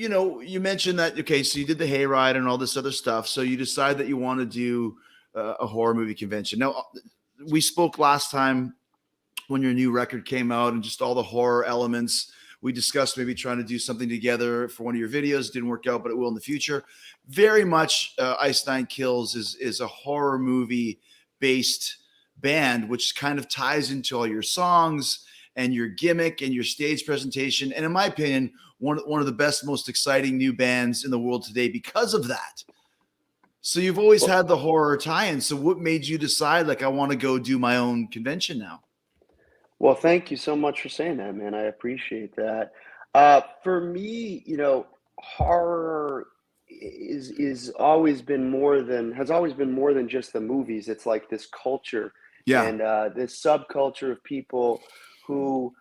You mentioned that, okay, so you did the hayride and all this other stuff. So you decide that you want to do a horror movie convention. Now, we spoke last time when your new record came out and just all the horror elements. We discussed maybe trying to do something together for one of your videos. Didn't work out, but it will in the future. Very much Ice Nine Kills is a horror movie based band, which kind of ties into all your songs and your gimmick and your stage presentation. And in my opinion, one of the best, most exciting new bands in the world today because of that. So you've always had the horror tie-in. So what made you decide, like, I want to go do my own convention now? Well, thank you so much for saying that, man. I appreciate that. For me, horror is always been more than has always been more than just the movies. It's like this culture Yeah. and this subculture of people who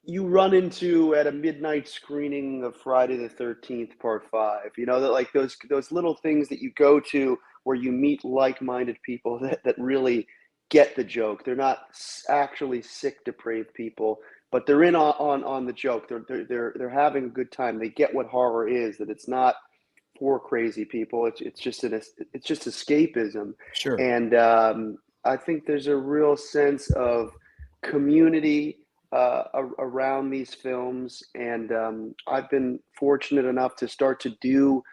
you run into at a midnight screening of Friday the 13th Part 5. That like those little things that you go to where you meet like-minded people that really get the joke. They're not actually sick, depraved people, but they're in on the joke. They're having a good time. They get what horror is, that it's not for crazy people. It's just escapism. Sure. And I think there's a real sense of community around these films, and I've been fortunate enough to start to do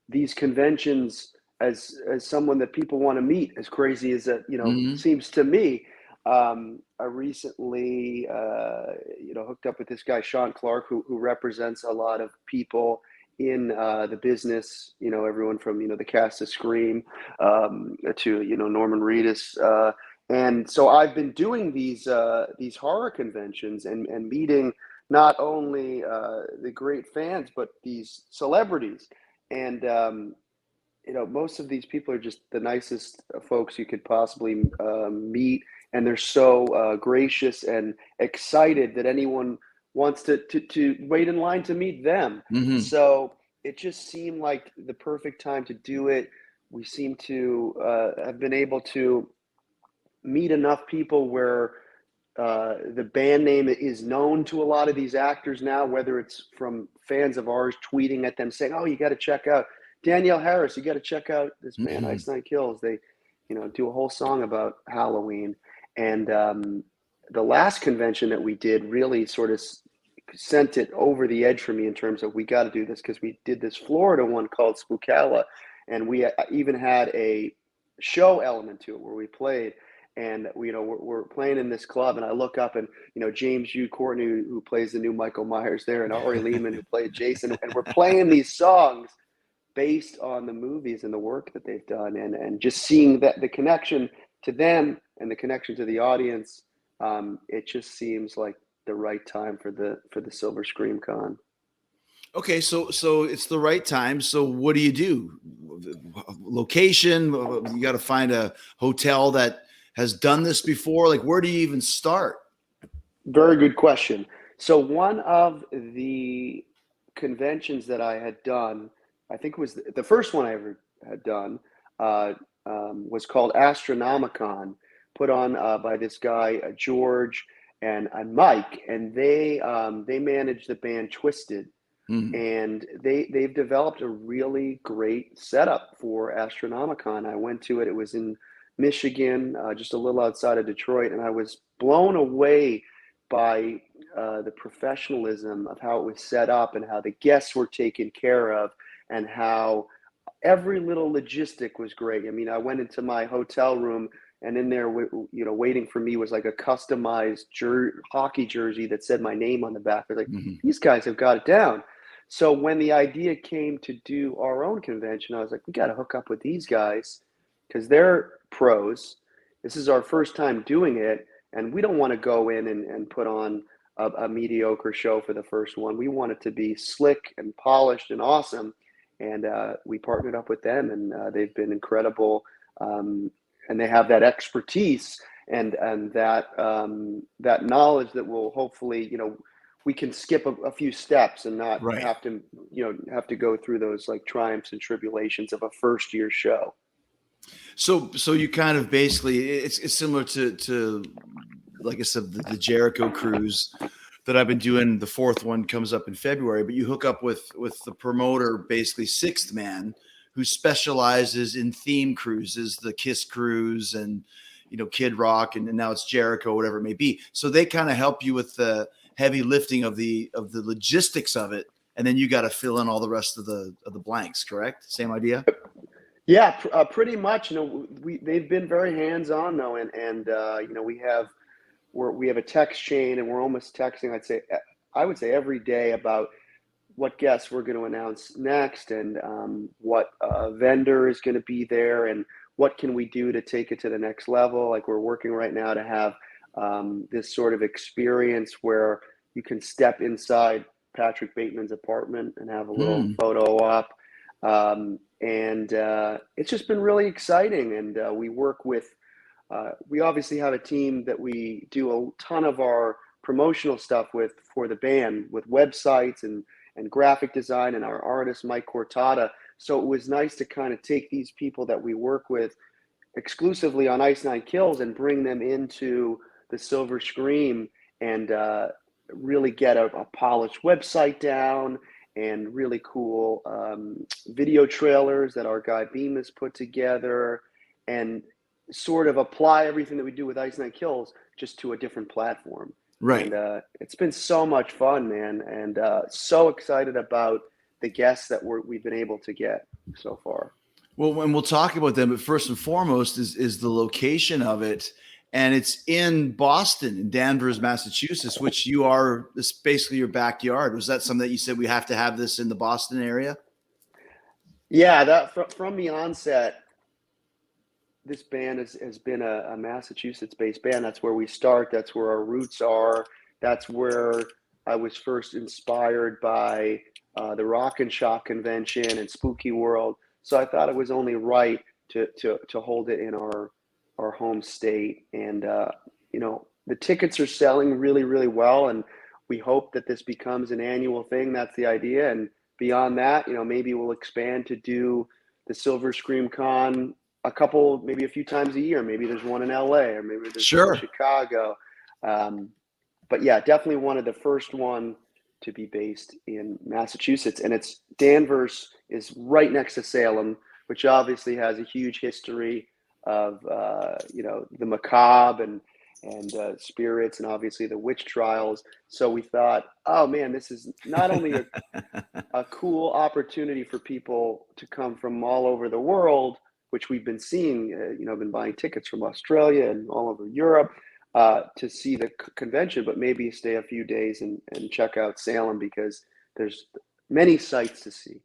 these conventions as someone that people want to meet, as crazy as that seems to me. I recently hooked up with this guy Sean Clark, who represents a lot of people in the business, everyone from the cast of Scream to Norman Reedus. And so I've been doing these horror conventions and meeting not only the great fans, but these celebrities. And most of these people are just the nicest folks you could possibly meet, and they're so gracious and excited that anyone wants to wait in line to meet them. Mm-hmm. So it just seemed like the perfect time to do it. We seem to have been able to meet enough people where the band name is known to a lot of these actors now, whether it's from fans of ours tweeting at them saying, "Oh, you got to check out Danielle Harris. You got to check out this band, Ice Nine Kills. They, do a whole song about Halloween." And the last convention that we did really sort of sent it over the edge for me in terms of we got to do this, because we did this Florida one called Spookalla, and we even had a show element to it where we played. And we're playing in this club, and I look up, and James Hugh Courtney, who plays the new Michael Myers there, and Ari Lehman, who played Jason, and we're playing these songs based on the movies and the work that they've done, and just seeing that the connection to them and the connection to the audience, it just seems like the right time for the Silver Scream Con. Okay, so it's the right time. So what do? Location? You got to find a hotel that has done this before. Like, where do you even start? Very good question. So one of the conventions that I had done, I think it was the first one I ever had done, was called Astronomicon, put on by this guy George and Mike, and they manage the band Twisted, and they've developed a really great setup for Astronomicon. I went to it. It was in Michigan, just a little outside of Detroit, and I was blown away by the professionalism of how it was set up and how the guests were taken care of and how every little logistic was great. I mean, I went into my hotel room, and in there, waiting for me was like a customized hockey jersey that said my name on the back. I was like, these guys have got it down. So when the idea came to do our own convention, I was like, we got to hook up with these guys because they're pros. This is our first time doing it, and we don't want to go in and put on a mediocre show for the first one. We want it to be slick and polished and awesome, and we partnered up with them, and they've been incredible, and they have that expertise and that knowledge that will hopefully, we can skip a few steps and not have to go through those like triumphs and tribulations of a first year show. So you kind of basically, it's similar to like I said, the Jericho cruise, that I've been doing. The fourth one comes up in February, but you hook up with the promoter, basically Sixth Man, who specializes in theme cruises, the Kiss cruise and, you know, Kid Rock, and now it's Jericho, whatever it may be. So they kind of help you with the heavy lifting of the logistics of it, and then you got to fill in all the rest of the blanks. Correct? Same idea. Yeah, pretty much. You know, they've been very hands-on though, and you know, we have a text chain, and we're almost texting. I would say every day about what guests we're going to announce next, and what vendor is going to be there, and what can we do to take it to the next level. Like, we're working right now to have this sort of experience where you can step inside Patrick Bateman's apartment and have a little photo op. And it's just been really exciting. And we work with, we obviously have a team that we do a ton of our promotional stuff with for the band, with websites and graphic design, and our artist, Mike Cortada. So it was nice to kind of take these people that we work with exclusively on Ice Nine Kills and bring them into the Silver Scream, and really get a polished website down, and really cool video trailers that our guy Beam has put together, and sort of apply everything that we do with Ice Nine Kills just to a different platform. Right. And it's been so much fun, man, and so excited about the guests that we've been able to get so far. Well, and we'll talk about them, but first and foremost is the location of it. And it's in Boston, in Danvers, Massachusetts, which this basically your backyard. Was that something that you said we have to have this in the Boston area? Yeah, that from the onset, this band has been a Massachusetts-based band. That's where we start. That's where our roots are. That's where I was first inspired by the Rock and Shock convention and Spooky World. So I thought it was only right to hold it in our home state. And you know, the tickets are selling really, really well, and we hope that this becomes an annual thing. That's the idea. And beyond that, you know, maybe we'll expand to do the Silver Scream Con maybe a few times a year. Maybe there's one in LA, or maybe there's one in Chicago. But yeah, definitely wanted the first one to be based in Massachusetts. And it's Danvers is right next to Salem, which obviously has a huge history of you know, the macabre and spirits, and obviously the witch trials. So we thought, oh man, this is not only a cool opportunity for people to come from all over the world, which we've been seeing, you know, been buying tickets from Australia and all over Europe to see the convention, but maybe stay a few days and check out Salem, because there's many sights to see.